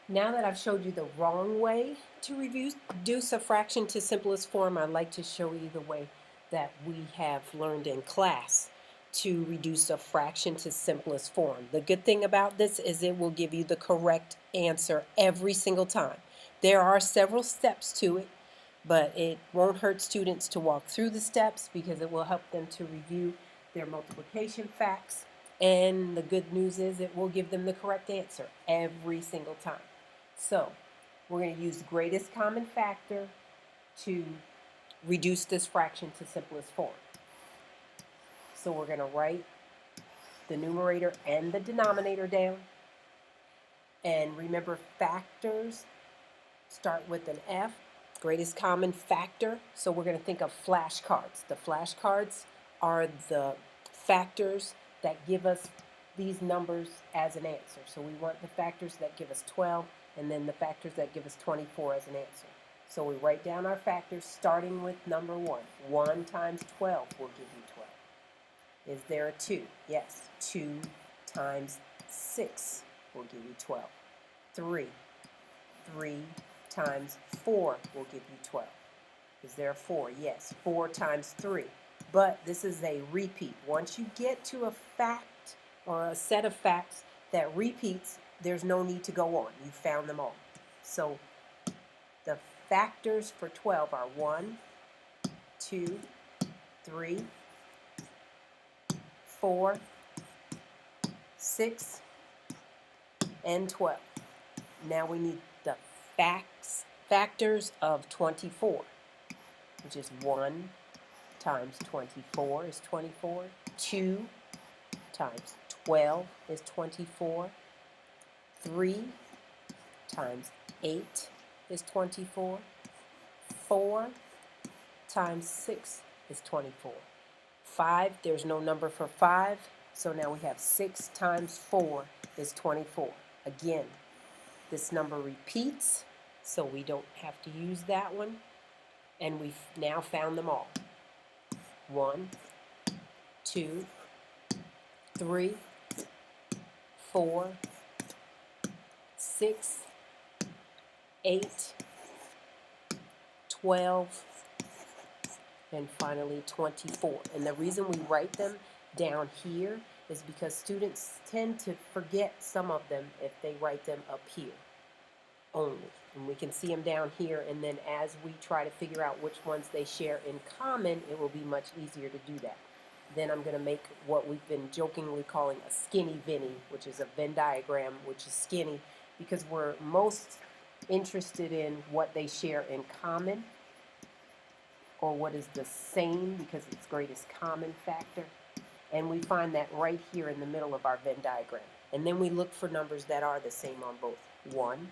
Now that I've showed you the wrong way to reduce a fraction to simplest form, I'd like to show you the way that we have learned in class to reduce a fraction to simplest form. The good thing about this is it will give you the correct answer every single time. There are several steps to it, but it won't hurt students to walk through the steps because it will help them to review their multiplication facts. And the good news is it will give them the correct answer every single time. So we're going to use greatest common factor to reduce this fraction to simplest form. So we're going to write the numerator and the denominator down. And remember, factors start with an F, greatest common factor. So we're going to think of flashcards. The flashcards are the factors that give us these numbers as an answer. So we want the factors that give us 12 and then the factors that give us 24 as an answer. So we write down our factors starting with number 1. 1 times 12 will give you 12. Is there a 2? Yes. 2 times 6 will give you 12. 3. 3 times 4 will give you 12. Is there a 4? Yes. 4 times 3. But this is a repeat. Once you get to a fact or a set of facts that repeats, there's no need to go on. You found them all. So the factors for 12 are 1, 2, 3, 4, 6, and 12. Now we need the factors of 24, which is 1 times 24 is 24. 2 times 12 is 24. 3 times 8 is 24. 4 times 6 is 24. 5, there's no number for 5, so now we have 6 times 4 is 24. Again, this number repeats, so we don't have to use that one. And we've now found them all. 1, 2, 3, 4, 6, 8, 12, and finally 24. And the reason we write them down here is because students tend to forget some of them if they write them up here only. And we can see them down here, and then as we try to figure out which ones they share in common, it will be much easier to do that. Then I'm going to make what we've been jokingly calling a skinny Venn, which is a Venn diagram, which is skinny, because we're most interested in what they share in common, or what is the same, because it's greatest common factor. And we find that right here in the middle of our Venn diagram. And then we look for numbers that are the same on both. 1,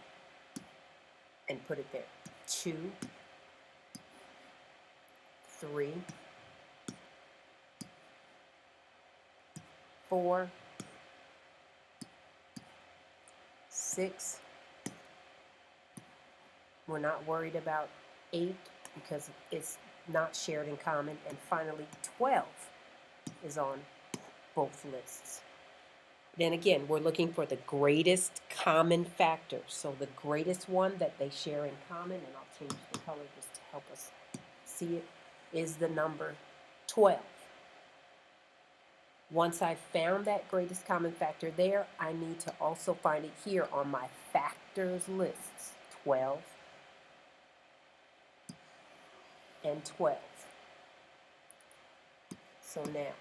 and put it there. 2, 3, 4, 6. We're not worried about 8 because it's not shared in common. And finally, 12 is on both lists. Then again, we're looking for the greatest common factor. So the greatest one that they share in common, and I'll change the color just to help us see it, is the number 12. Once I've found that greatest common factor there, I need to also find it here on my factors lists. 12 and 12. So now,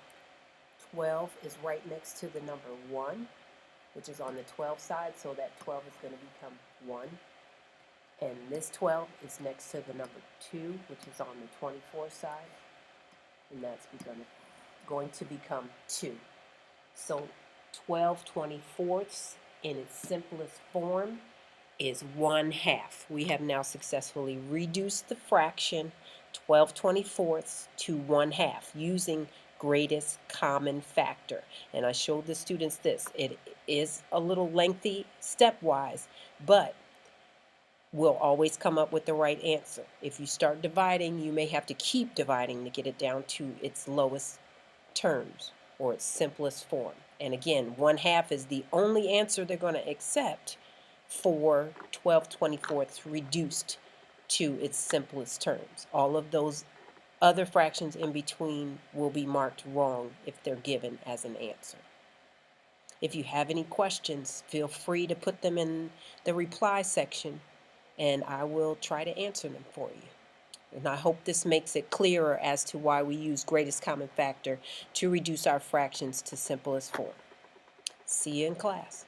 12 is right next to the number 1, which is on the 12 side, so that 12 is going to become 1. And this 12 is next to the number 2, which is on the 24 side, and that's going to become 2. So 12 24ths in its simplest form is 1/2. We have now successfully reduced the fraction 12 24ths to 1/2 using greatest common factor. And I showed the students this. It is a little lengthy stepwise, but we'll always come up with the right answer. If you start dividing, you may have to keep dividing to get it down to its lowest terms or its simplest form. And again, 1/2 is the only answer they're going to accept 4 12/24 reduced to its simplest terms. All of those other fractions in between will be marked wrong if they're given as an answer. If you have any questions, feel free to put them in the reply section and I will try to answer them for you. And I hope this makes it clearer as to why we use greatest common factor to reduce our fractions to simplest form. See you in class.